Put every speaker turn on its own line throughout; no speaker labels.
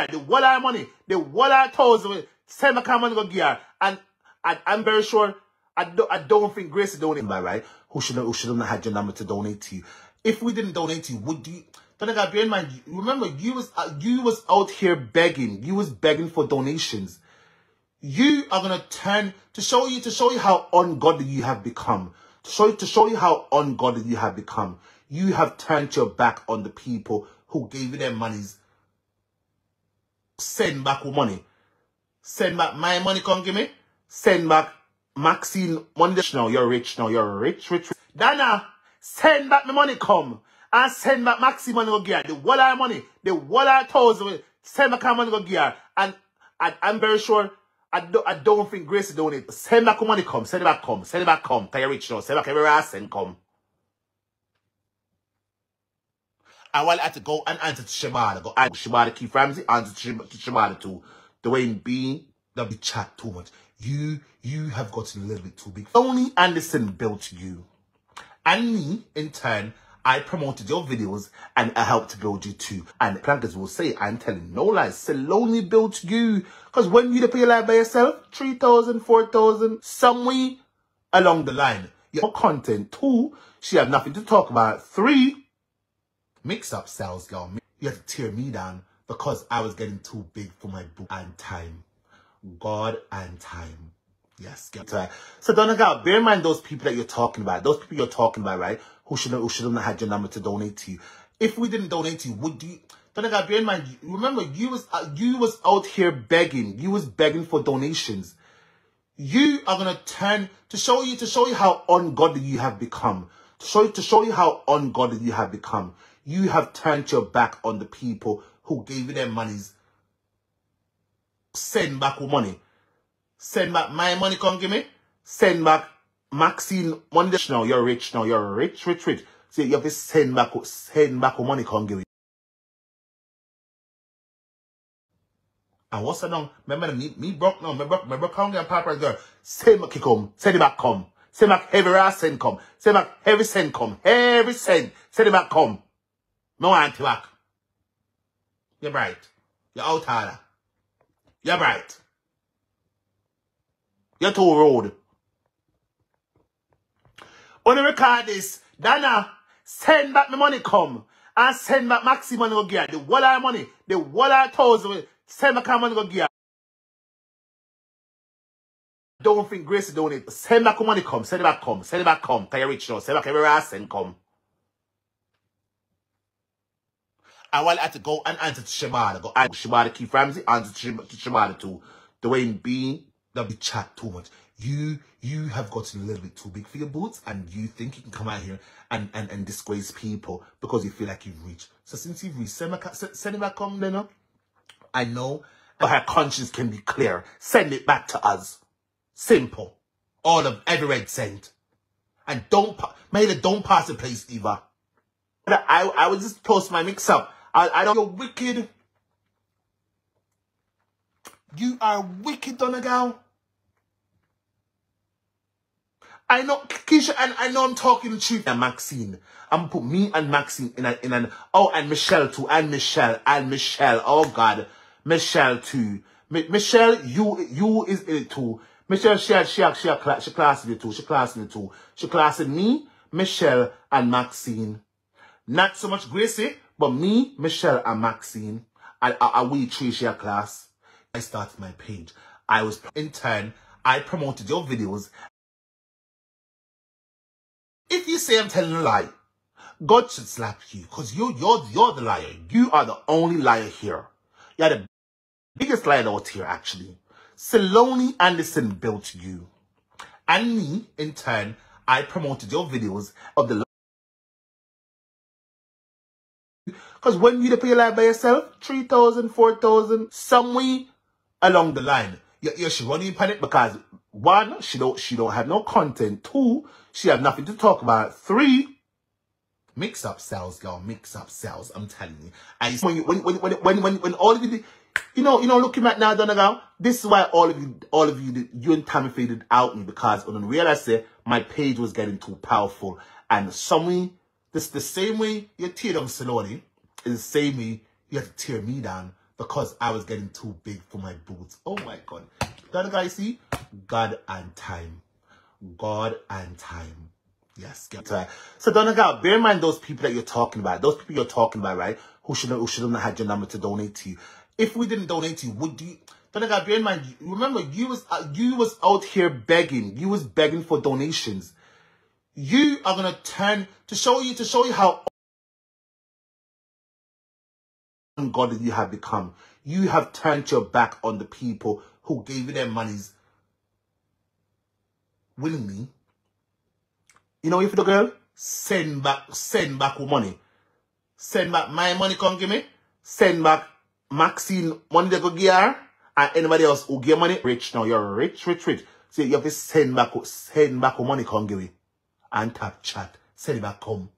gear, the wallet money, the wallet thousand, send my money go gear. And I'm very sure, I don't think Grace donated, right? Who should have had your number to donate to you. If we didn't donate to you, would you? But I got bear in mind, remember, you was out here begging. You was begging for donations. You are gonna turn to show you how ungodly you have become. To show you how ungodly you have become. You have turned your back on the people who gave you their monies. Send back your money. Send back my money, come give me. Send back Maxine money. Now you're rich. Now you're rich. Donna, send back my money, come. And send back Maxine money go gear. The wallet money, the wallet thousand, send back money go gear. And I'm very sure, I don't think Grace donate. Send back money, come. Send it back, come. Send it back, come. Cause you're rich now. Send back every ass and come. I want to go and answer to Shabada. Go answer to Shabada Keith Ramsey, answer to Shabada too. Dwayne B, that be chat too much. You have gotten a little bit too big. Only Anderson built you. And me, in turn, I promoted your videos and I helped to build you too. And plankers will say, I'm telling no lies, Saloni built you. Because when you pay your life by yourself, 3,000, 4,000, somewhere along the line. Your content, 2, she had nothing to talk about. 3, mix-up sales, girl. You had to tear me down because I was getting too big for my book and time. God and time. Yes, get to it. So Donna, girl, bear in mind those people that you're talking about. Those people you're talking about, right? Who should have had your number to donate to you. If we didn't donate to you, would you? Donna, girl, bear in mind. Remember, you was out here begging. You was begging for donations. You are gonna turn to show you how ungodly you have become. To show you how ungodly you have become. You have turned your back on the people who gave you their monies. Send back your money. Send back my money, come give me. Send back Maxine money. Now you're rich. Now you're rich. So you have to send back your money, come give me. And what's that now? Remember me broke now. Me broke come get papa girl. Send back come. Send it back come. Send back every ass send come. Send back every cent come. Every cent. Send it back come. No auntie back. You're bright. You're out harder. You're bright. You're too road. When you record this, Donna, send back my money come. And send back Maxi money go gear. The wallet money, the wallet thousand, send back money go gear. Don't think Grace donate. Send back money come. Send it back come. Send it back come. Cause you're rich now. Send back every ass and come. I want to go and answer to Shabada. Go answer to Shabada Keith Ramsey, answer to Shabada too. Dwayne B, that be chat too much. You have gotten a little bit too big for your boots, and you think you can come out here and disgrace people because you feel like you've reached. So since you've reached, send it back come then. I know, but her conscience can be clear. Send it back to us. Simple. All of every red cent. And don't pass the place either. I would just post my mix up. I don't. You're wicked. You are wicked, Donna gal. I know, Keisha, and I know I'm talking the truth. And Maxine, I'm gonna put me and Maxine in an. Oh, and Michelle too, and Michelle. Oh God, Michelle too. Michelle, you is in it too. Michelle, she class in it too. She class in me, Michelle, and Maxine. Not so much Gracie, but me, Michelle, and Maxine. We three share class. I started my page. In turn, I promoted your videos. If you say I'm telling a lie, God should slap you, because you're the liar. You are the only liar here. You're the biggest liar out here, actually. Saloni Anderson built you. And me, in turn, I promoted your videos of the. Because when you pay your life by yourself, 3,000, 4,000, somewhere along the line, you should run in panic because 1, she don't have no content. 2, she have nothing to talk about. 3, mix up sales, girl. Mix up sales. I'm telling you. And when all of you, you know, looking at now, Donna girl, this is why all of you and Tammy faded out me, because when I realized that my page was getting too powerful, and somewhere, the same way you tear down Saloni is the same way you have to tear me down because I was getting too big for my boots. Oh my God. That guy, see? God and time. God and time. Yes, get right. So Donna girl, bear in mind those people that you're talking about. Those people you're talking about, right? Who should have had your number to donate to you. If we didn't donate to you, would you? Donna girl, bear in mind. Remember, you was out here begging. You was begging for donations. You are gonna turn to show you how ungodly you have become. You have turned your back on the people who gave you their monies willingly. You know, if the girl send back with money. Send back my money, come give me. Send back Maxine money they go give her. And anybody else who give money, rich now. You're rich. So you have to send back with money, come give me. And tap chat. Send it back, come.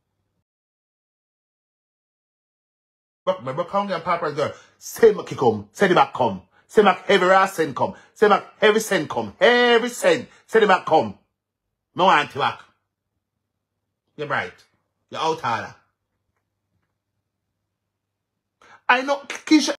Remember, come get Papa girl. Send back, come. Send it back, come. Send back every ass send come. Send back every send come. Every send. Send it back, come. No want to back. You're right. You're out harder. I know, Keisha.